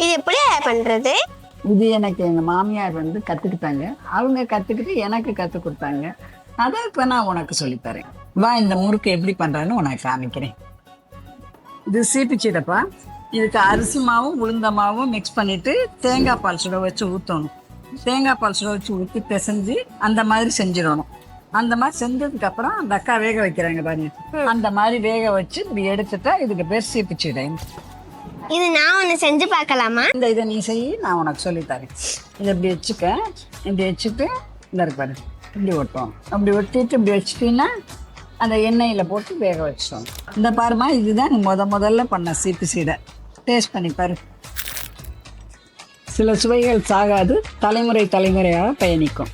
இது எப்படி பண்றது? இது எனக்கு எங்கள் மாமியார் வந்து கற்றுக்கிட்டாங்க. அவங்க கற்றுக்கிட்டு எனக்கு கற்றுக் கொடுத்தாங்க. அதை இப்போ நான் உனக்கு சொல்லித்தரேன். வா, இந்த முறுக்கு எப்படி பண்ணுறான்னு உனக்கு காமிக்கிறேன். இது சீப்பிச்சீடப்பா. இதுக்கு அரிசி மாவும் உளுந்த மாவும் மிக்ஸ் பண்ணிவிட்டு தேங்காய் பால் சுட வச்சு ஊற்றணும். தேங்காய் பால் சுட வச்சு ஊற்றி பிசைஞ்சு அந்த மாதிரி செஞ்சிடணும். அந்த மாதிரி செஞ்சதுக்கப்புறம் அந்த அக்கா வேக வைக்கிறாங்க பாருங்க. அந்த மாதிரி வேக வச்சு இப்படி எடுத்துட்டா இதுக்கு பேர் சீப்பிச்சீடை. இது நான் ஒன்று செஞ்சு பார்க்கலாமா? இதை நீ செய், நான் உனக்கு சொல்லித்தரேன். இதை இப்படி வச்சுக்க. இப்படி வச்சுட்டு இந்த இருப்பாரு இப்படி ஒட்டுவோம். அப்படி ஒட்டிட்டு இப்படி வச்சுட்டீங்கன்னா அந்த எண்ணெயில் போட்டு வேக வச்சிட்டோம். இந்த பாருமா, இதுதான் முதல்ல பண்ண சீப்பு சீடை. டேஸ்ட் பண்ணி பாரு. சில சுவைகள் சாகாது, தலைமுறையாக பயணிக்கும்.